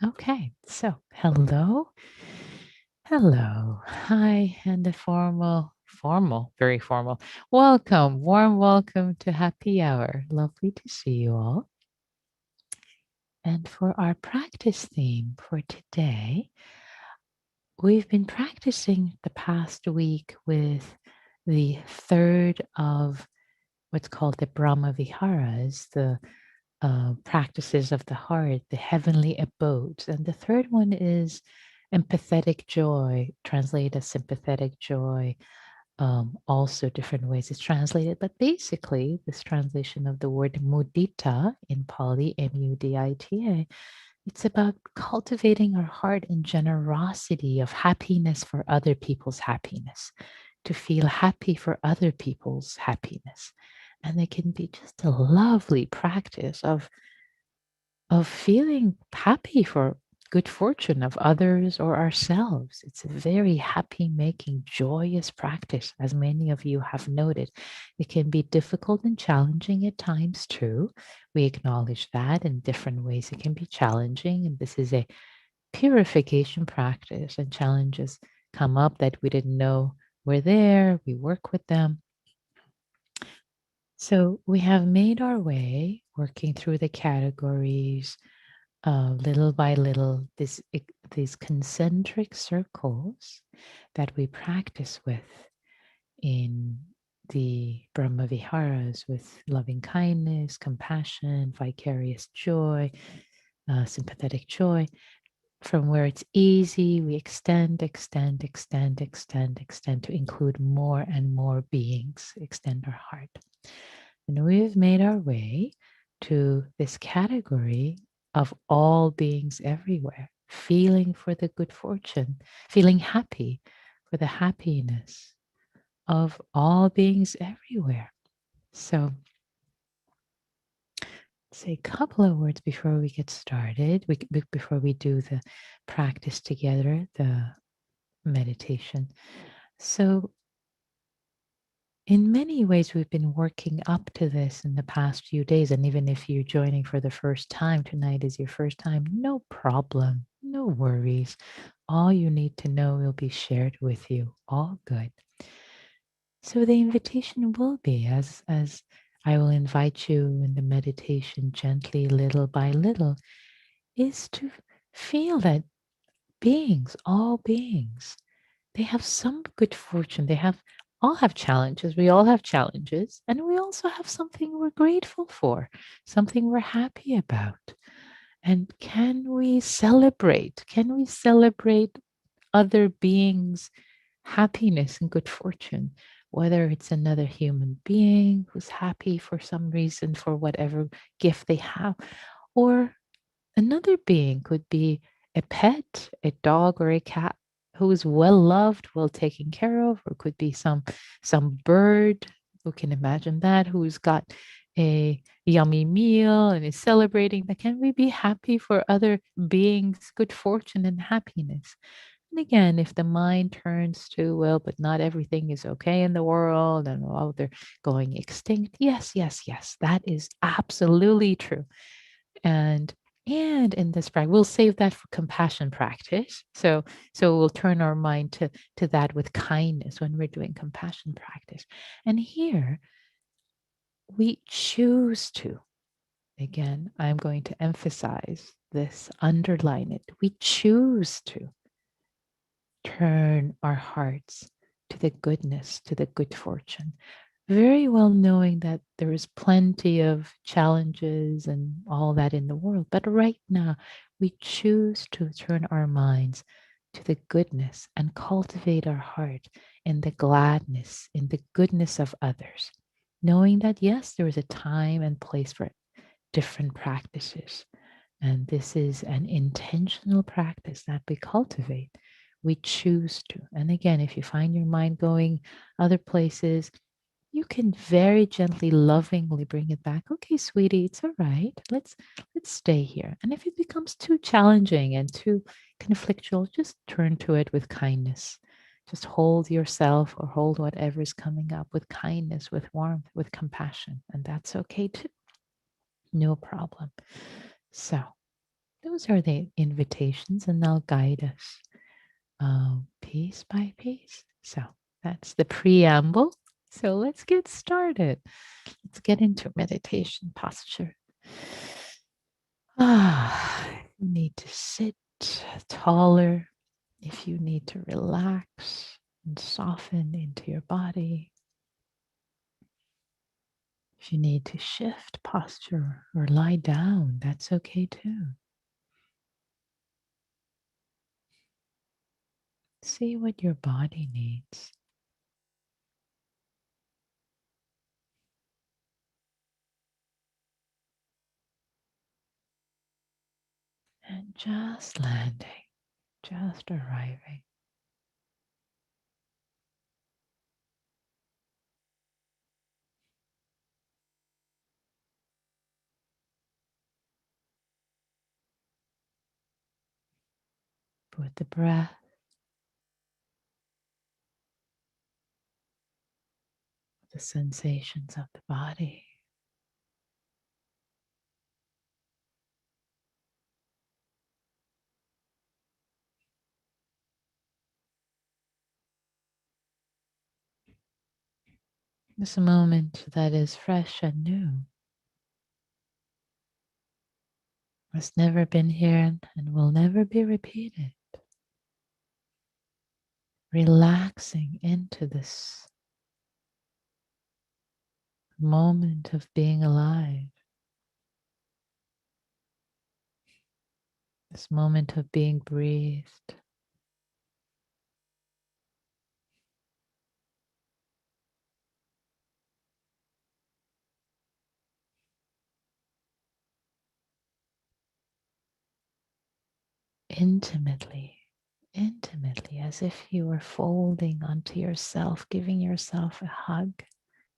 Okay, so hello, hi, and a very formal warm welcome to Happy Hour. Lovely to see you all. And for our practice theme for today, we've been practicing the past week with the third of what's called the Brahma Viharas, the practices of the heart, the heavenly abodes. And the third one is empathetic joy, translated as sympathetic joy. Also, different ways it's translated, but basically, this translation of the word mudita in Pali, Mudita, it's about cultivating our heart in generosity of happiness for other people's happiness, to feel happy for other people's happiness. And it can be just a lovely practice of feeling happy for good fortune of others or ourselves. It's a very happy making, joyous practice, as many of you have noted. It can be difficult and challenging at times too. We acknowledge that in different ways. It can be challenging, and this is a purification practice, and challenges come up that we didn't know were there. We work with them. So we have made our way working through the categories little by little, these concentric circles that we practice with in the Brahma Viharas with loving kindness, compassion, vicarious joy, sympathetic joy. From where it's easy, we extend, extend, extend, extend, extend to include more and more beings, extend our heart. And we've made our way to this category of all beings everywhere, feeling for the good fortune, feeling happy for the happiness of all beings everywhere. So, say a couple of words before we get started, before we do the practice together, the meditation. So, in many ways, we've been working up to this in the past few days. And even if you're joining for the first time, tonight is your first time, no problem, no worries. All you need to know will be shared with you. All good. So the invitation will be as I will invite you in the meditation gently, little by little, is to feel that beings, all beings, they have some good fortune. They have all have challenges. We all have challenges. And we also have something we're grateful for, something we're happy about. And can we celebrate? Can we celebrate other beings' happiness and good fortune? Whether it's another human being who's happy for some reason, for whatever gift they have, or another being could be a pet, a dog or a cat who is well loved, well taken care of, or could be some bird who can imagine that, who's got a yummy meal and is celebrating that. Can we be happy for other beings' good fortune and happiness? And again, if the mind turns to, well, but not everything is okay in the world and oh, they're going extinct. Yes, yes, yes, that is absolutely true. And in this practice, we'll save that for compassion practice. So we'll turn our mind to that with kindness when we're doing compassion practice. And here we choose to. Again, I'm going to emphasize this, underline it. We choose to turn our hearts to the goodness, to the good fortune, very well knowing that there is plenty of challenges and all that in the world. But right now, we choose to turn our minds to the goodness and cultivate our heart in the gladness, in the goodness of others, knowing that, yes, there is a time and place for different practices. And this is an intentional practice that we cultivate. We choose to. And again, if you find your mind going other places, you can very gently, lovingly bring it back. Okay, sweetie, it's all right. Let's stay here. And if it becomes too challenging and too conflictual, just turn to it with kindness. Just hold yourself or hold whatever is coming up with kindness, with warmth, with compassion. And that's okay too. No problem. So Those are the invitations, and they'll guide us piece by piece. So that's the preamble. So let's get started. Let's get into meditation posture. You need to sit taller. If you need to relax and soften into your body, if you need to shift posture or lie down, that's okay too. See what your body needs. And just landing, just arriving. With the breath, the sensations of the body. This moment that is fresh and new, has never been here and will never be repeated. Relaxing into this moment of being alive, this moment of being breathed. Intimately, intimately, as if you were folding onto yourself, giving yourself a hug,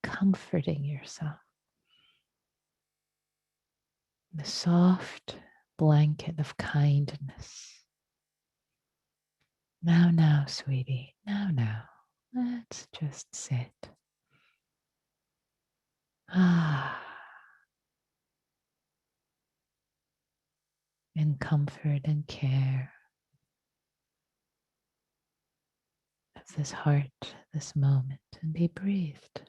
comforting yourself. The soft blanket of kindness. Now, sweetie, now. Let's just sit. In comfort and care of this heart, this moment, and be breathed.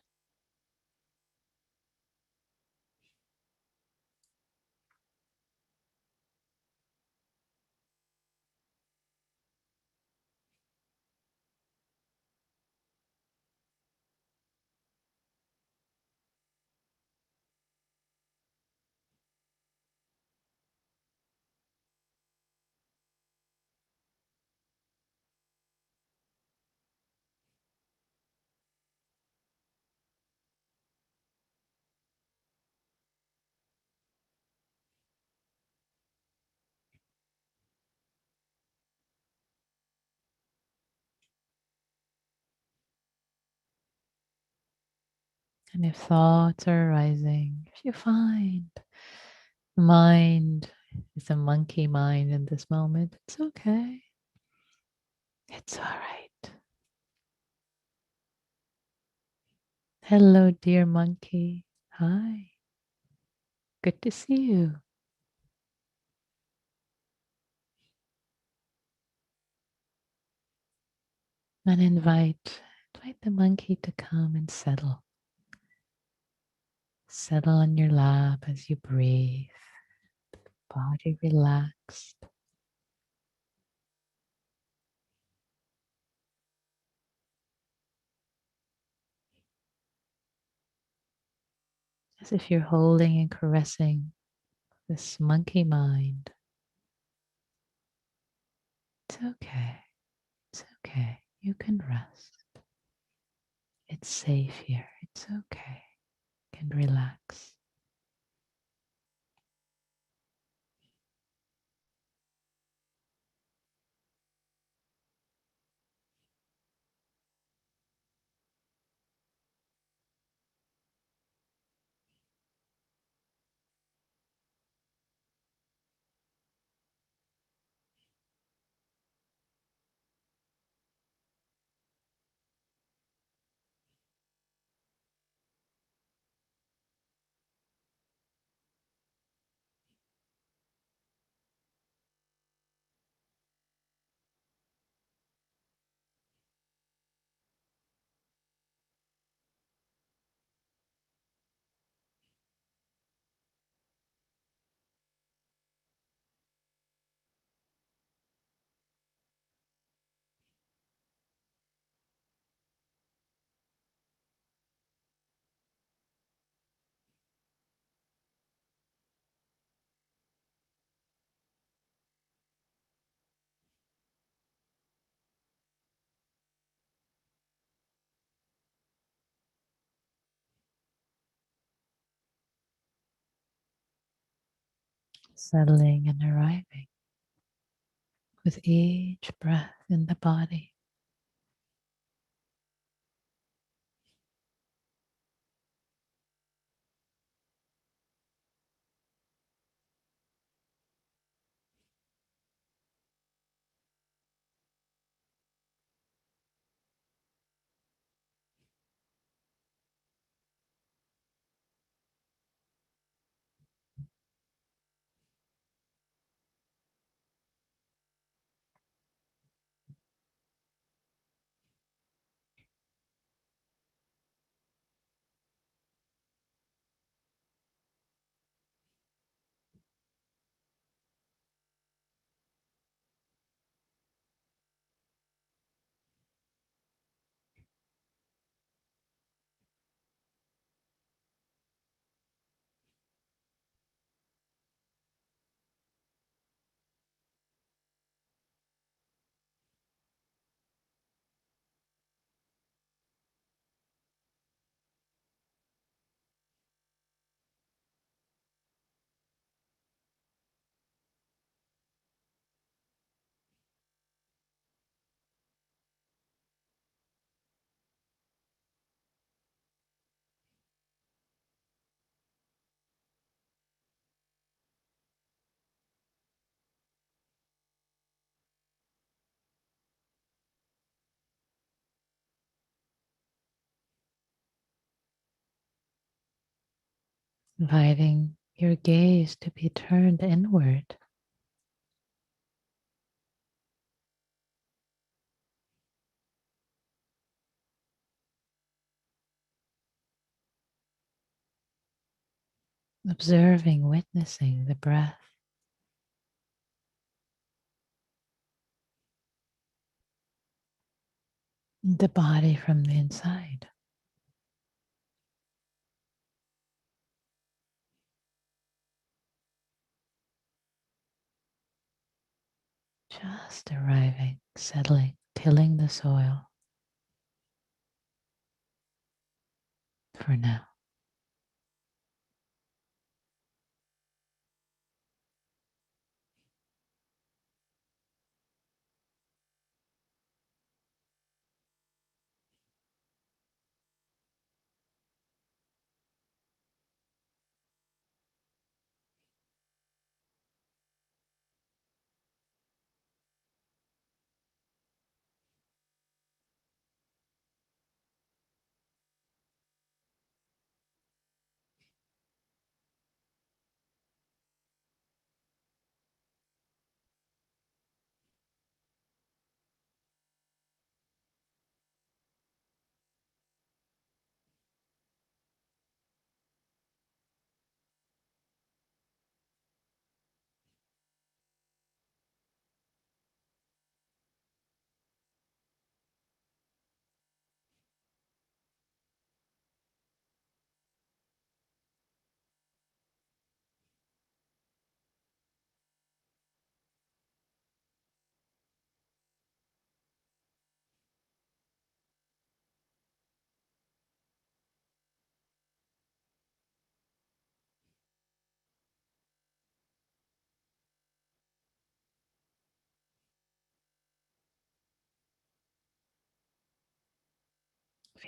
And if thoughts are arising, if you find mind is a monkey mind in this moment, it's okay. It's all right. Hello, dear monkey. Hi. Good to see you. And invite the monkey to come and settle. Settle on your lap as you breathe. Body relaxed. As if you're holding and caressing this monkey mind. It's okay. It's okay. You can rest. It's safe here. It's okay. You can relax. settling and arriving with each breath in the body. Inviting your gaze to be turned inward, observing, witnessing the breath, the body from the inside. Just arriving, settling, tilling the soil for now.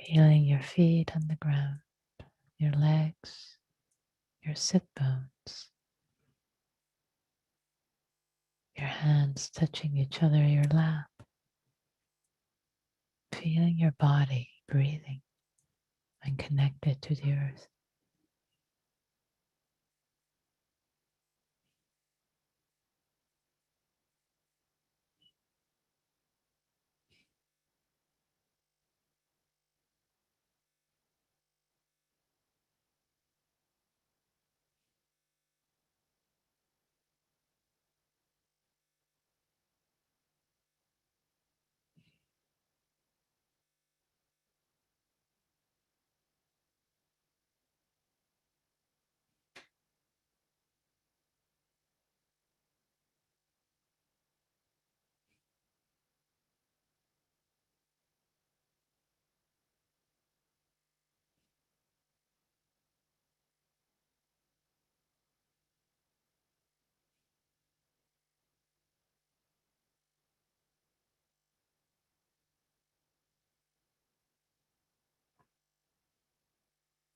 Feeling your feet on the ground, your legs, your sit bones, your hands touching each other, your lap. Feeling your body breathing and connected to the earth.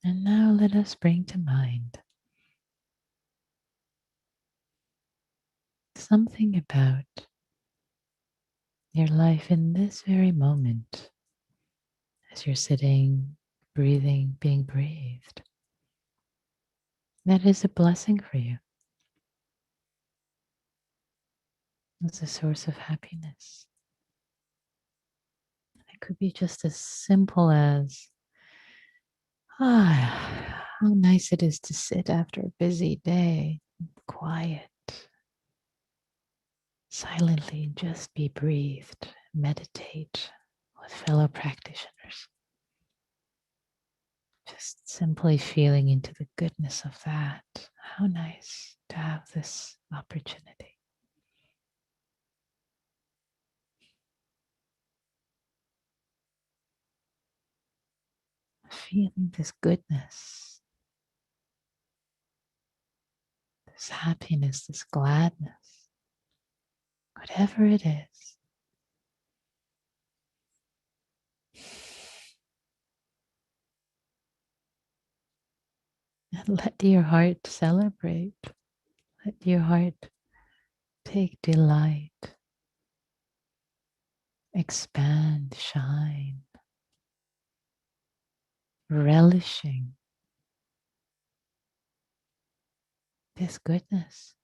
And now let us bring to mind something about your life in this very moment as you're sitting, breathing, being breathed. That is a blessing for you. It's a source of happiness. It could be just as simple as, how nice it is to sit after a busy day, quiet, silently, and just be breathed, meditate with fellow practitioners. Just simply feeling into the goodness of that. How nice to have this opportunity. Feeling this goodness, this happiness, this gladness, whatever it is. And let your heart celebrate. Let your heart take delight, expand, shine, relishing this goodness.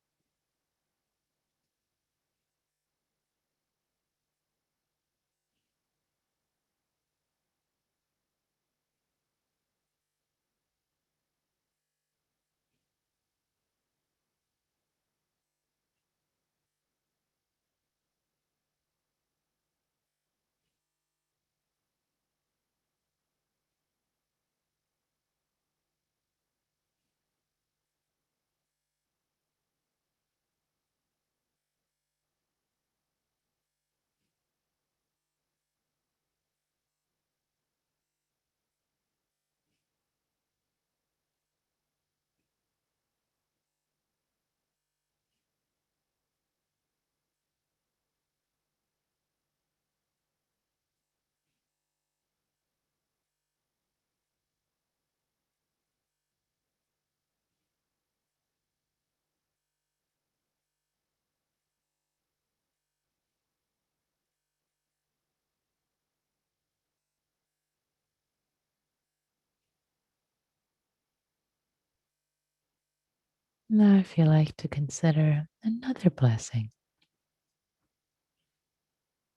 Now, if you like to consider another blessing,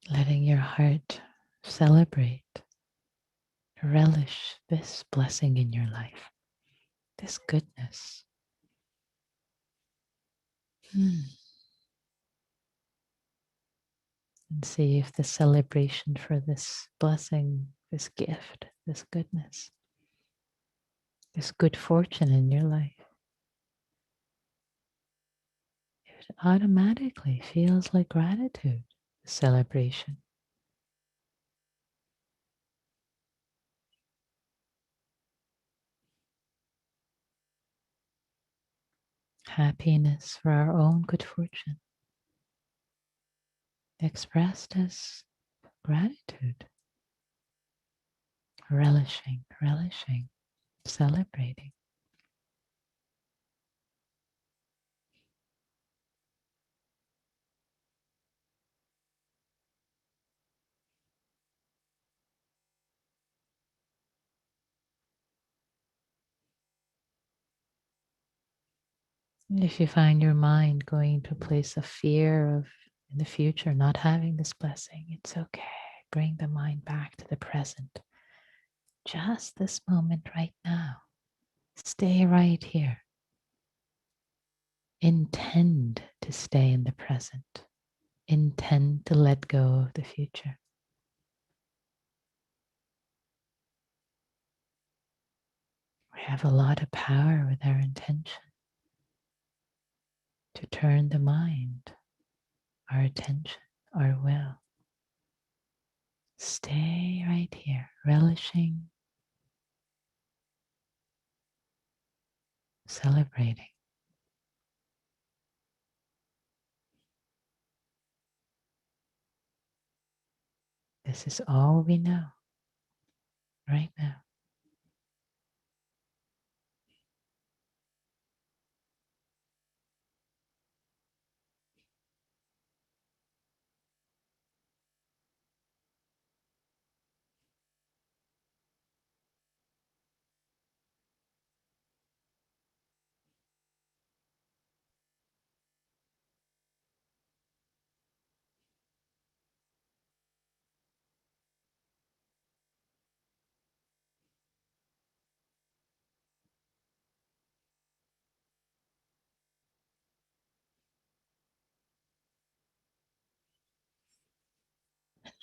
letting your heart celebrate, relish this blessing in your life, this goodness. And see if the celebration for this blessing, this gift, this goodness, this good fortune in your life, it automatically feels like gratitude, celebration. Happiness for our own good fortune, expressed as gratitude, relishing, celebrating. If you find your mind going to a place of fear of in the future not having this blessing, it's okay. Bring the mind back to the present. Just this moment right now. Stay right here. Intend to stay in the present. Intend to let go of the future. We have a lot of power with our intention to turn the mind, our attention, our will. Stay right here, relishing, celebrating. This is all we know right now.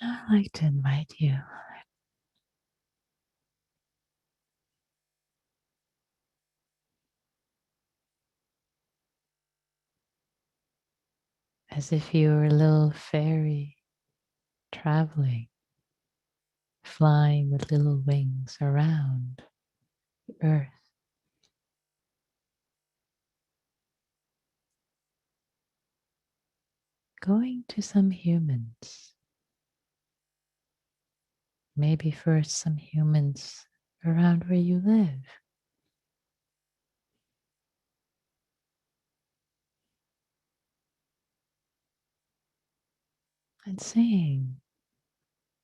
I'd like to invite you, as if you were a little fairy traveling, flying with little wings around the earth, going to some humans, maybe first some humans around where you live, and seeing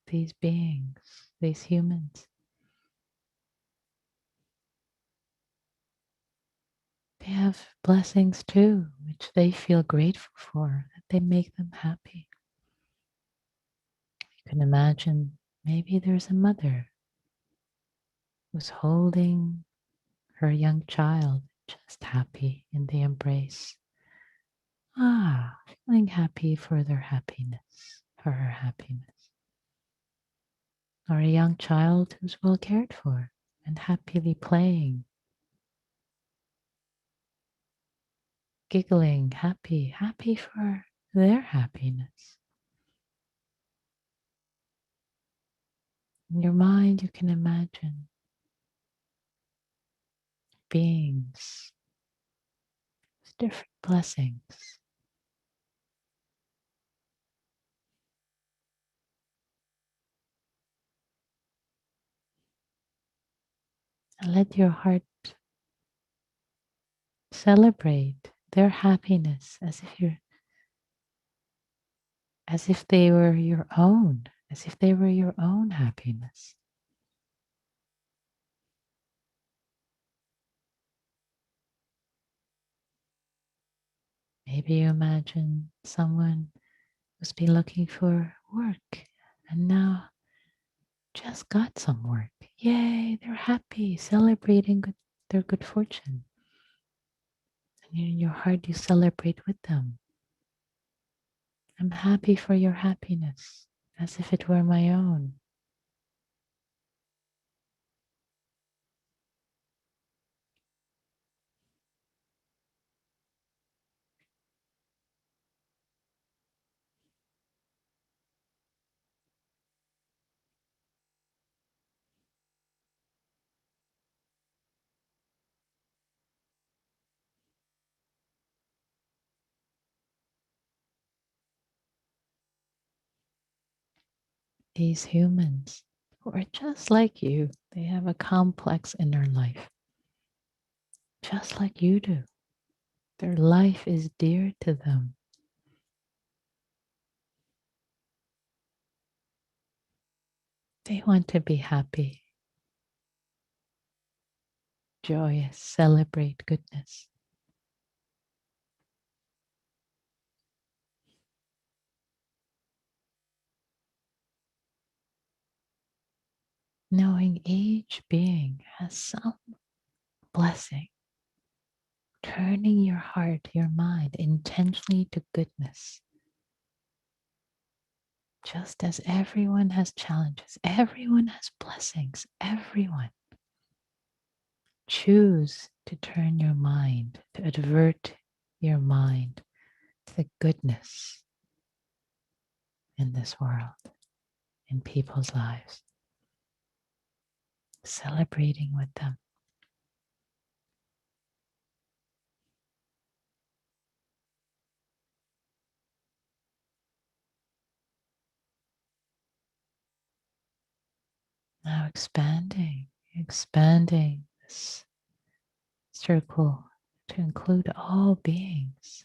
these beings, these humans. They have blessings too, which they feel grateful for, that they make them happy. You can imagine maybe there's a mother who's holding her young child, just happy in the embrace. Feeling happy for their happiness, for her happiness. Or a young child who's well cared for and happily playing, giggling, happy for their happiness. In your mind, you can imagine beings with different blessings. And let your heart celebrate their happiness as if they were your own, as if they were your own happiness. Maybe you imagine someone who's been looking for work and now just got some work. Yay, they're happy, celebrating their good fortune. And in your heart, you celebrate with them. I'm happy for your happiness, as if it were my own. These humans who are just like you, they have a complex inner life, just like you do. Their life is dear to them. They want to be happy, joyous, celebrate goodness. Knowing each being has some blessing, turning your heart, your mind intentionally to goodness. Just as everyone has challenges, everyone has blessings, everyone. Choose to turn your mind, to advert your mind to the goodness in this world, in people's lives, celebrating with them. Now expanding this circle to include all beings,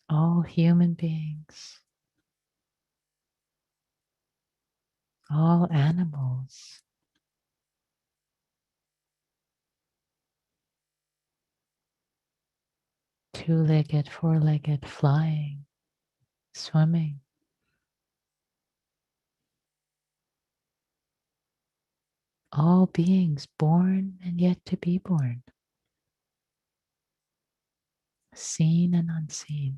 all human beings, all animals, two-legged, four-legged, flying, swimming, all beings born and yet to be born, seen and unseen.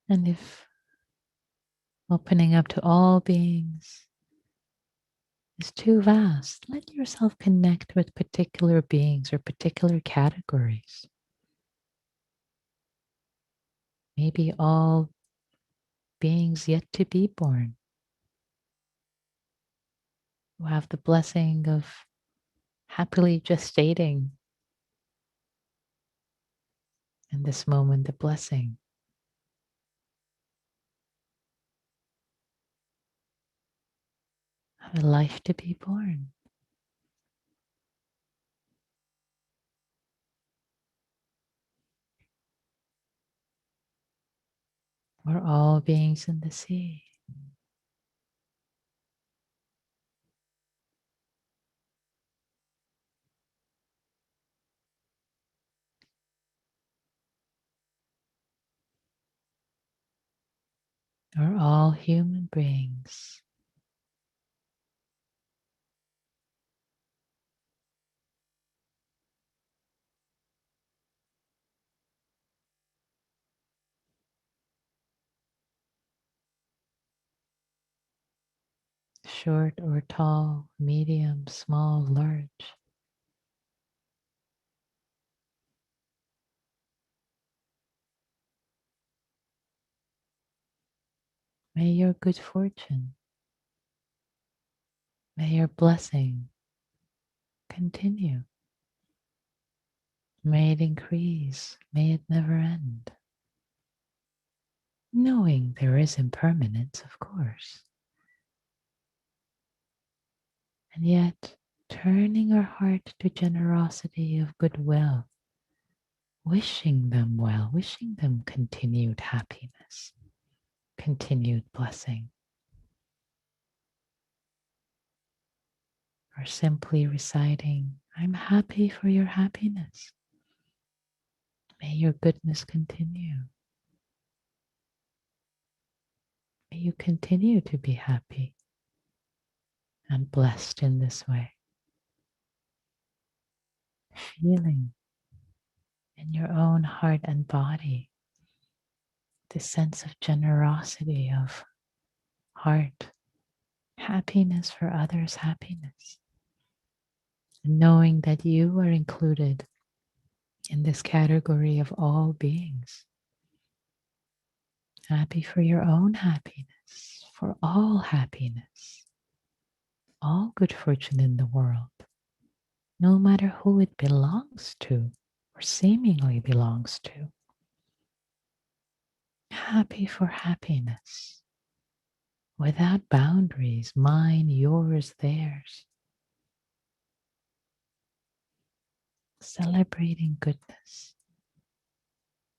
And if opening up to all beings is too vast, let yourself connect with particular beings or particular categories. Maybe all beings yet to be born who have the blessing of happily gestating in this moment, the blessing of a life to be born. Or all beings in the sea. Or all human beings. Short or tall, medium, small, large. May your good fortune, may your blessing continue. May it increase, may it never end. Knowing there is impermanence, of course. And yet, turning our heart to generosity of goodwill, wishing them well, wishing them continued happiness, continued blessing, or simply reciting, I'm happy for your happiness. May your goodness continue. May you continue to be happy and blessed in this way. Feeling in your own heart and body the sense of generosity of heart, happiness for others' happiness, and knowing that you are included in this category of all beings. Happy for your own happiness, for all happiness, all good fortune in the world, no matter who it belongs to or seemingly belongs to. Happy for happiness, without boundaries, mine, yours, theirs. Celebrating goodness,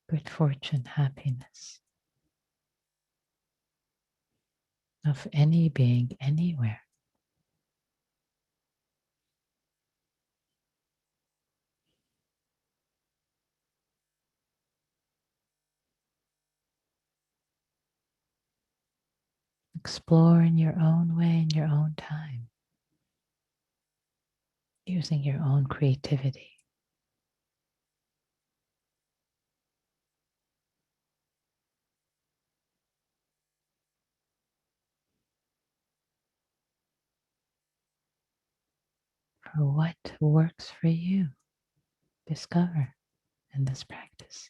good fortune, happiness of any being anywhere. Explore in your own way, in your own time, using your own creativity. For what works for you, discover in this practice.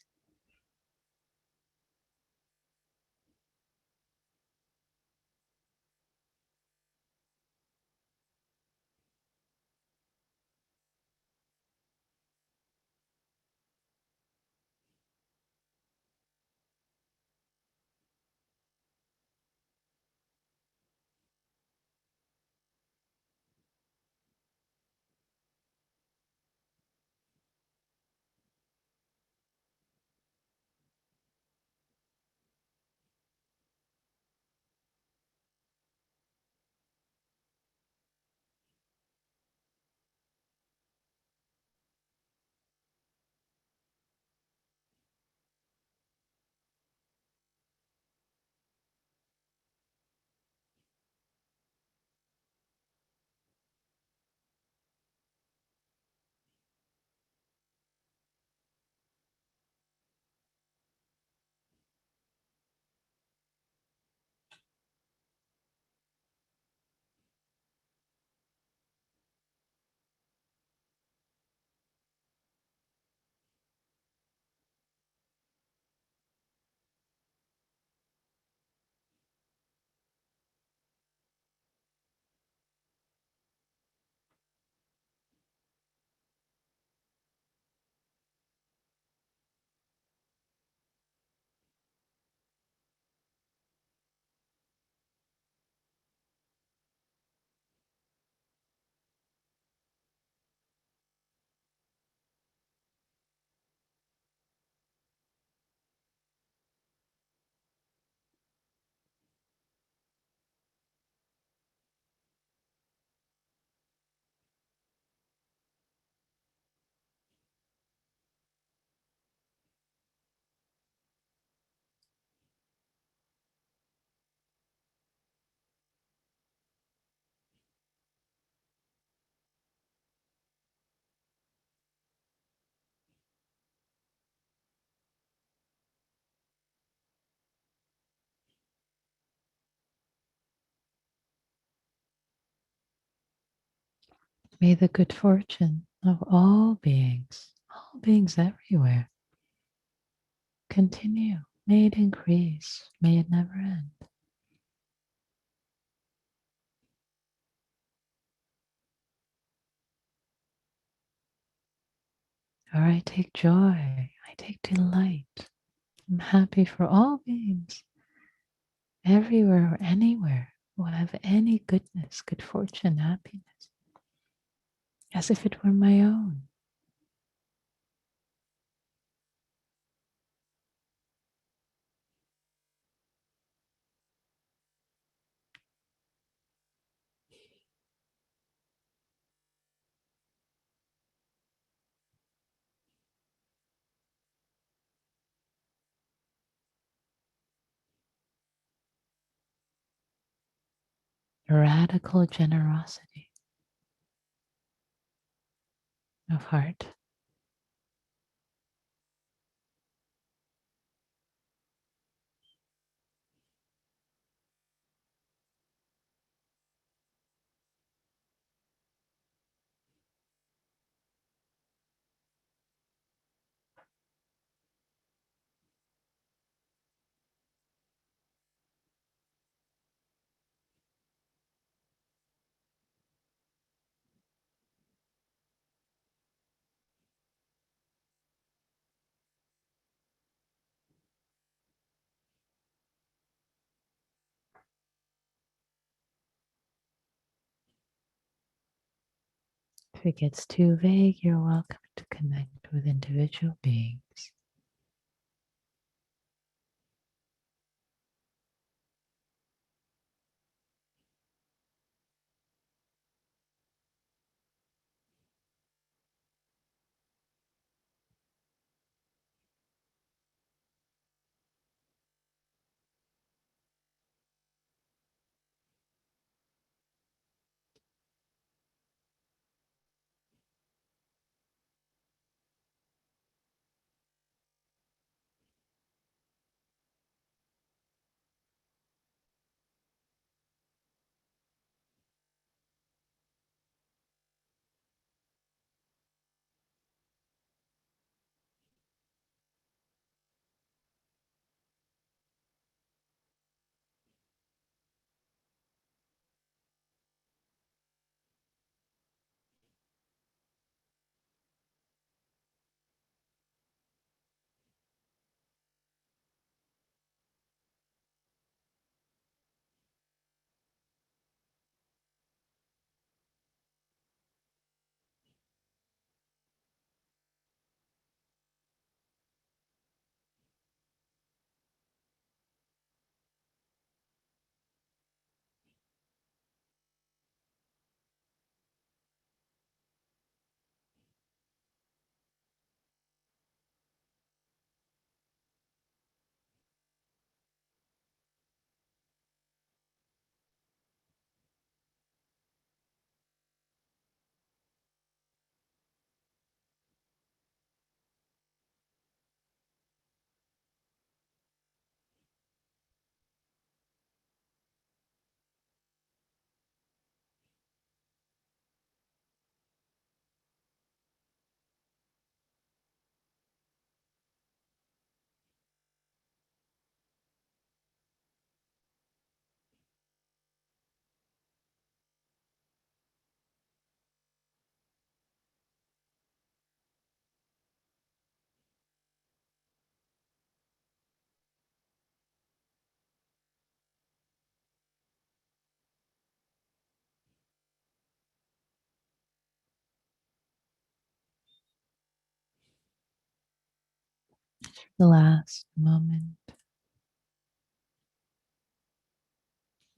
May the good fortune of all beings everywhere, continue. May it increase. May it never end. For I take joy. I take delight. I'm happy for all beings everywhere or anywhere who have any goodness, good fortune, happiness, as if it were my own. Radical generosity of heart. If it gets too vague, you're welcome to connect with individual beings. The last moment,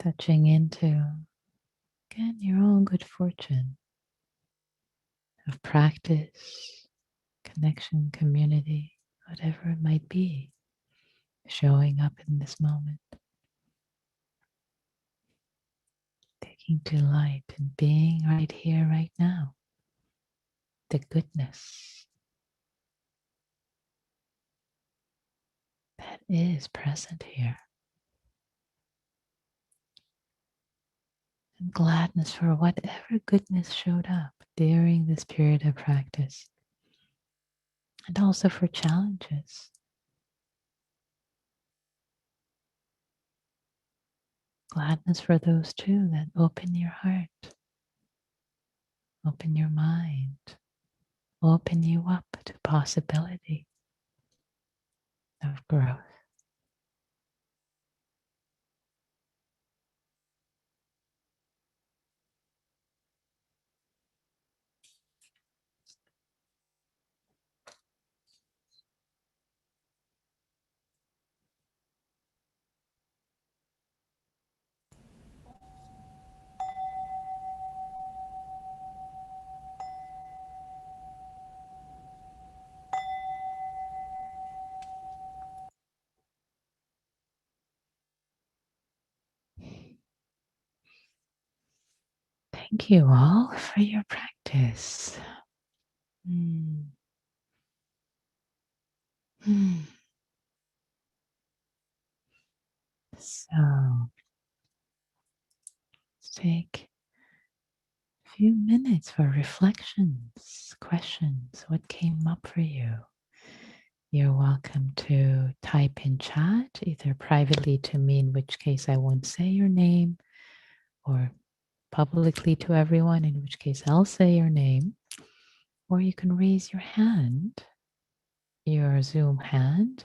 touching into, again, your own good fortune of practice, connection, community, whatever it might be, showing up in this moment, taking delight in being right here, right now, the goodness that is present here. gladness for whatever goodness showed up during this period of practice, and also for challenges. Gladness for those too that open your heart, open your mind, open you up to possibility of growth. Thank you all for your practice. Mm. Mm. So let's take a few minutes for reflections, questions. What came up for you? You're welcome to type in chat, either privately to me, in which case I won't say your name, or publicly to everyone, in which case I'll say your name. Or you can raise your hand, your Zoom hand,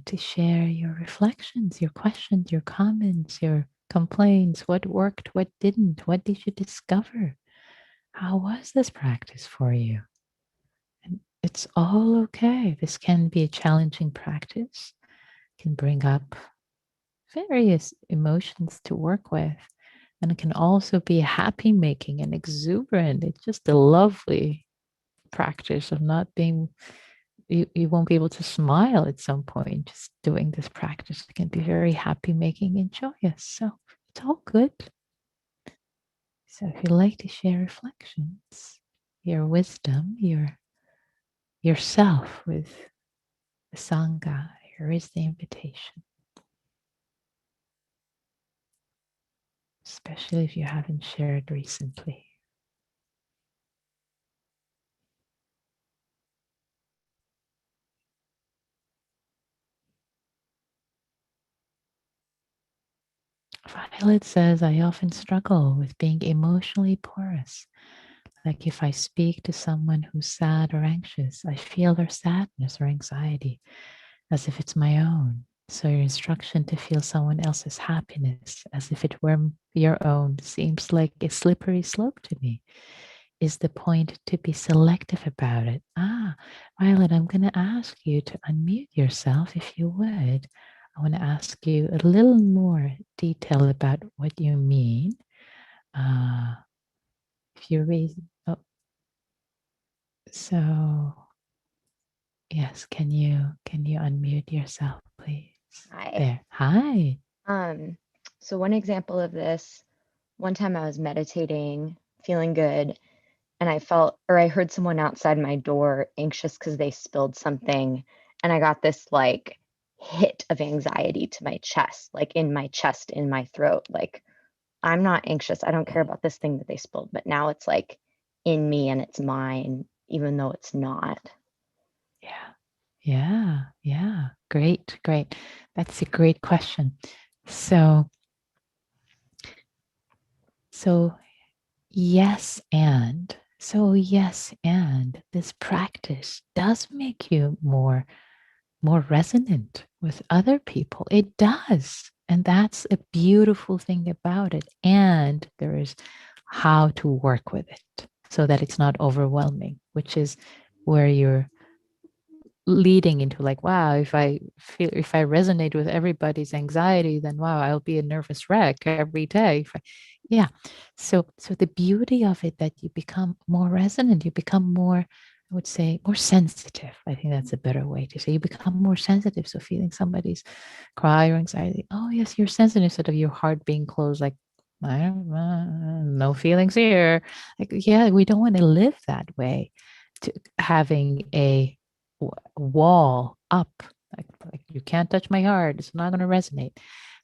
to share your reflections, your questions, your comments, your complaints, what worked, what didn't, what did you discover? How was this practice for you? And it's all okay. This can be a challenging practice, can bring up various emotions to work with. And it can also be happy making and exuberant. It's just a lovely practice of not being, you won't be able to smile at some point just doing this practice. It can be very happy making and joyous. So it's all good. So if you like to share reflections, your wisdom, yourself with the Sangha, here is the invitation. Especially if you haven't shared recently. Violet says, I often struggle with being emotionally porous. Like if I speak to someone who's sad or anxious, I feel their sadness or anxiety as if it's my own. So your instruction to feel someone else's happiness as if it were your own seems like a slippery slope to me. Is the point to be selective about it? Violet, I'm going to ask you to unmute yourself if you would. I want to ask you a little more detail about what you mean. If you raise, oh, so yes, can you unmute yourself, please? Hi. There. Hi. So one example of this, one time I was meditating, feeling good, and I heard someone outside my door anxious because they spilled something, and I got this like hit of anxiety to my chest, like in my chest, in my throat. Like, I'm not anxious. I don't care about this thing that they spilled, but now it's like in me and it's mine, even though it's not. Yeah. Yeah. Great. That's a great question. So so yes, and this practice does make you more resonant with other people. It does. And that's a beautiful thing about it. And there is how to work with it so that it's not overwhelming, which is where you're leading into like, wow, if I resonate with everybody's anxiety, then wow, I'll be a nervous wreck every day. Yeah. So the beauty of it that you become more resonant, you become more, I would say, more sensitive. I think that's a better way to say. You become more sensitive. So feeling somebody's cry or anxiety, oh yes, you're sensitive instead of your heart being closed, like no feelings here. Like, yeah, we don't want to live that way. To having a wall up, like you can't touch my heart, it's not going to resonate.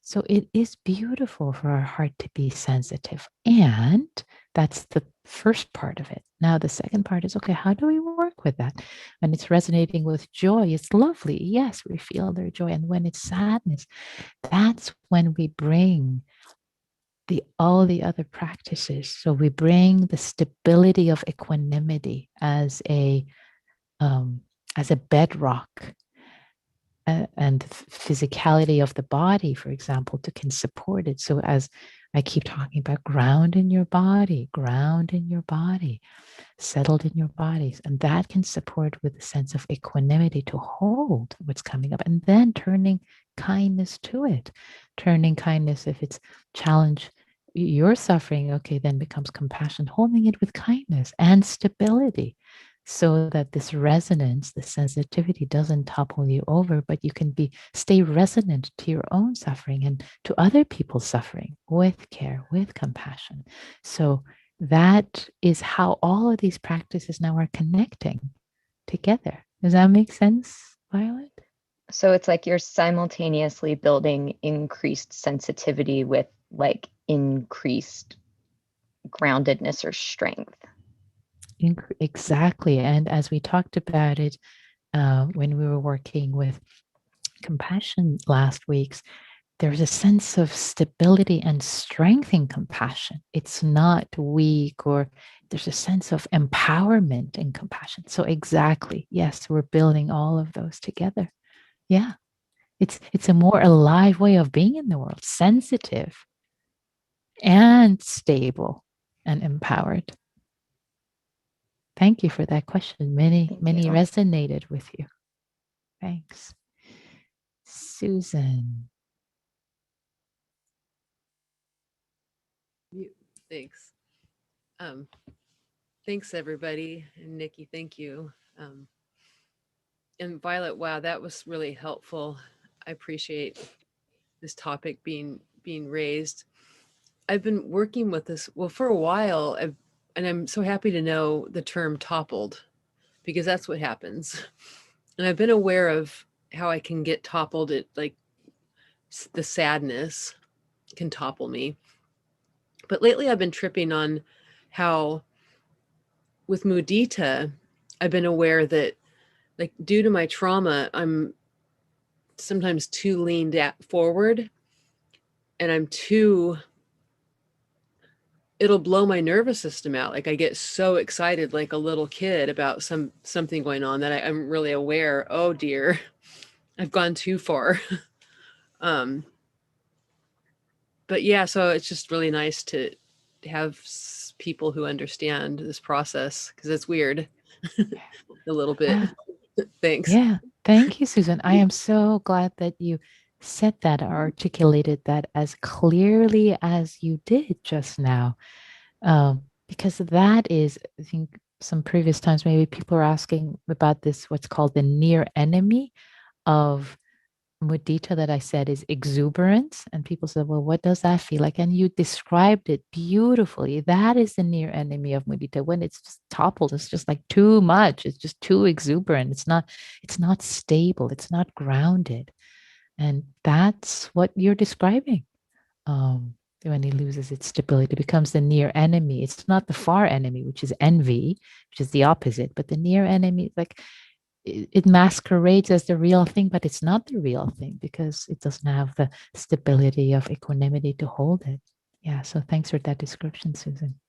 So it is beautiful for our heart to be sensitive. And that's the first part of it. Now, the second part is okay, how do we work with that? When it's resonating with joy, it's lovely. Yes, we feel their joy. And when it's sadness, that's when we bring all the other practices. So we bring the stability of equanimity um, as a bedrock, and the physicality of the body, for example, to can support it. So as I keep talking about, ground in your body, settled in your bodies. And that can support with a sense of equanimity to hold what's coming up, and then turning kindness to it. Turning kindness, if it's challenge you're suffering, okay, then becomes compassion, holding it with kindness and stability, so that this resonance, the sensitivity doesn't topple you over, but you can stay resonant to your own suffering and to other people's suffering with care, with compassion. So that is how all of these practices now are connecting together. Does that make sense, Violet? So it's like you're simultaneously building increased sensitivity with like increased groundedness or strength. Exactly. And as we talked about it when we were working with compassion last week's, there's a sense of stability and strength in compassion. It's not weak, or there's a sense of empowerment in compassion. So exactly, yes, we're building all of those together. Yeah. It's a more alive way of being in the world, sensitive and stable and empowered. Thank you for that question. Many, Thank many you. resonated with you. Thanks. Susan. Thanks. Um, thanks, everybody. And Nikki, thank you. Um, and Violet, wow, that was really helpful. I appreciate this topic being raised. I've been working with this well for a while, and I'm so happy to know the term toppled, because that's what happens. And I've been aware of how I can get toppled at like the sadness can topple me. But lately I've been tripping on how with mudita, I've been aware that like due to my trauma, I'm sometimes too leaned forward, and I'm too it'll blow my nervous system out. Like I get so excited like a little kid about something going on that I'm really aware, oh dear, I've gone too far. um but yeah, so it's just really nice to have people who understand this process, because it's weird a little bit. Yeah. Thanks. Yeah. Thank you, Susan. I am so glad that you said that, articulated that as clearly as you did just now. Because that is, I think, some previous times, maybe people are asking about this, what's called the near enemy of mudita, that I said is exuberance. And people said, well, what does that feel like? And you described it beautifully. That is the near enemy of mudita. When it's just toppled, it's just like too much. It's just too exuberant. It's not stable. It's not grounded. And that's what you're describing. When it loses its stability, it becomes the near enemy. It's not the far enemy, which is envy, which is the opposite, but the near enemy, like it masquerades as the real thing, but it's not the real thing because it doesn't have the stability of equanimity to hold it. Yeah. So thanks for that description, Susan.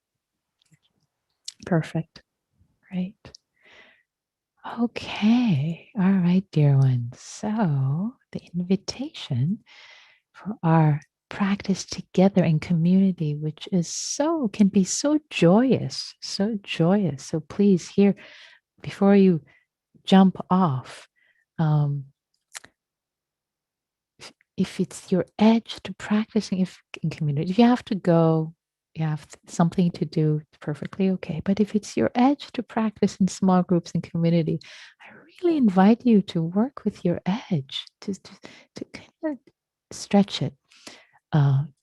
Perfect. Great. Okay. All right, dear ones. So the invitation for our practice together in community, which can be so joyous, so joyous. So please, here, before you jump off, um, if it's your edge to practicing if in community, if you have to go, you have something to do, perfectly okay. But if it's your edge to practice in small groups and community, I really invite you to work with your edge, to kind of stretch it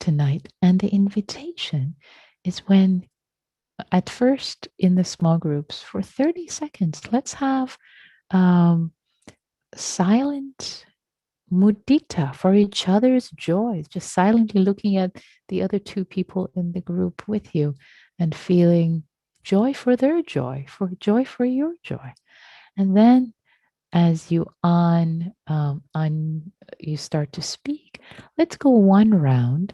tonight. And the invitation is when, at first in the small groups, for 30 seconds, let's have um, silent mudita, for each other's joy, just silently looking at the other two people in the group with you and feeling joy for their joy for your joy. And then as you start to speak, let's go one round.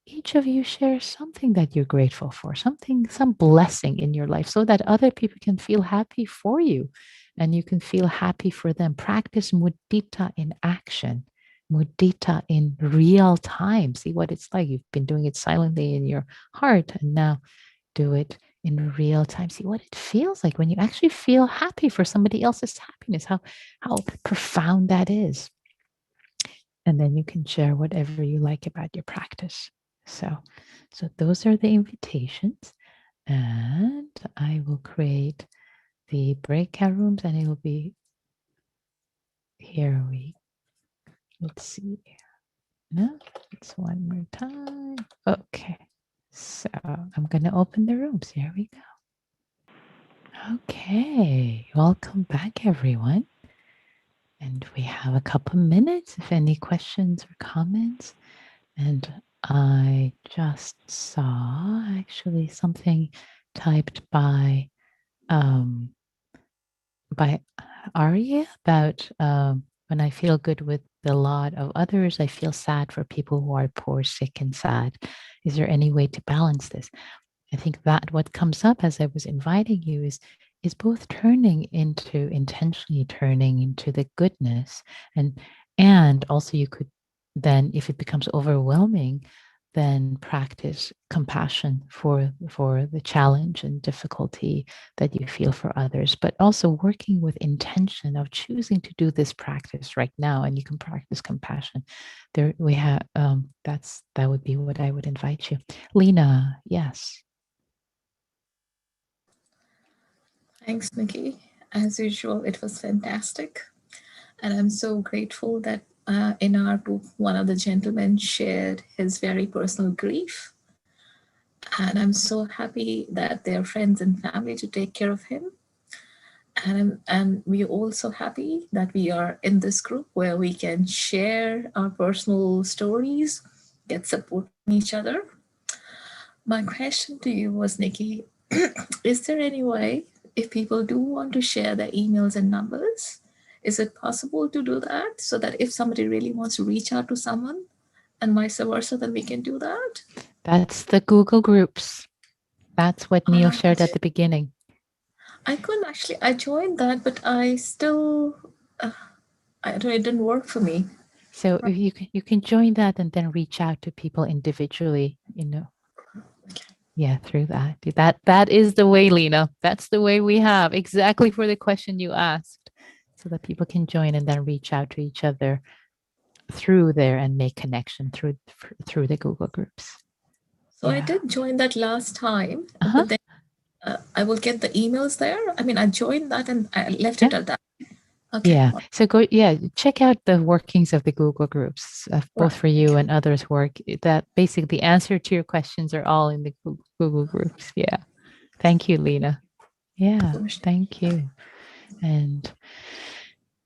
Each of you share something that you're grateful for, some blessing in your life, so that other people can feel happy for you and you can feel happy for them. Practice mudita in action, mudita in real time. See what it's like. You've been doing it silently in your heart, and now do it in real time. See what it feels like when you actually feel happy for somebody else's happiness, how profound that is. And then you can share whatever you like about your practice. So those are the invitations. And I will create the breakout rooms, and it'll be here. Let's see. No, it's one more time. Okay. So I'm going to open the rooms. Here we go. Okay, welcome back, everyone. And we have a couple minutes if any questions or comments. And I just saw actually something typed by Arya about when I feel good with the lot of others, I feel sad for people who are poor, sick, and sad. Is there any way to balance this? I think that what comes up as I was inviting you is both turning into intentionally turning into the goodness, and also you could then, if it becomes overwhelming, then practice compassion for the challenge and difficulty that you feel for others, but also working with intention of choosing to do this practice right now, and you can practice compassion. There we have that would be what I would invite you. Lena, yes. Thanks, Nikki. As usual, it was fantastic. And I'm so grateful that in our group, one of the gentlemen shared his very personal grief. And I'm so happy that there are friends and family to take care of him. And we're also happy that we are in this group where we can share our personal stories, get support from each other. My question to you was, Nikki, is there any way, if people do want to share their emails and numbers, is it possible to do that so that if somebody really wants to reach out to someone and vice versa, then we can do that? That's the Google Groups. That's what Neil shared at the beginning. I couldn't actually, I joined that, but I still, I don't know, it didn't work for me. So if you can join that and then reach out to people individually, yeah, through that. That is the way, Lena. That's the way we have exactly for the question you asked, so that people can join and then reach out to each other through there and make connection through the Google Groups. So I did join that last time, but then I will get the emails there. I mean, I joined that and I left it at that. Okay. Yeah. So check out the workings of the Google Groups, both for you and others' work. That basically the answer to your questions are all in the Google Groups. Yeah. Thank you, Lena. Yeah. Thank you. And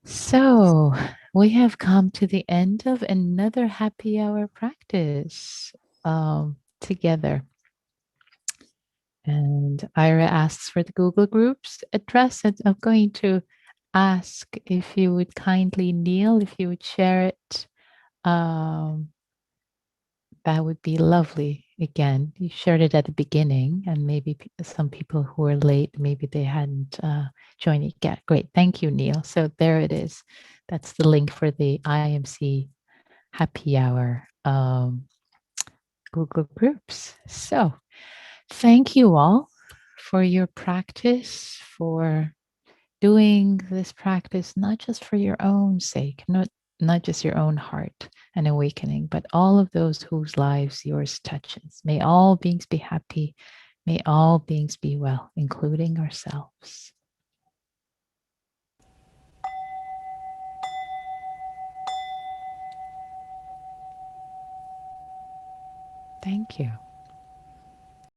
so we have come to the end of another happy hour practice together. And Ira asks for the Google Groups address, and I'm going to ask if you would kindly, Neil, if you would share it. That would be lovely. Again, you shared it at the beginning, and maybe some people who are late, maybe they hadn't joined it yet. Great. Thank you, Neil. So there it is. That's the link for the IMC Happy Hour Google Groups. So thank you all for your practice, for doing this practice, not just for your own sake, not just your own heart and awakening, but all of those whose lives yours touches. May all beings be happy. May all beings be well, including ourselves. Thank you.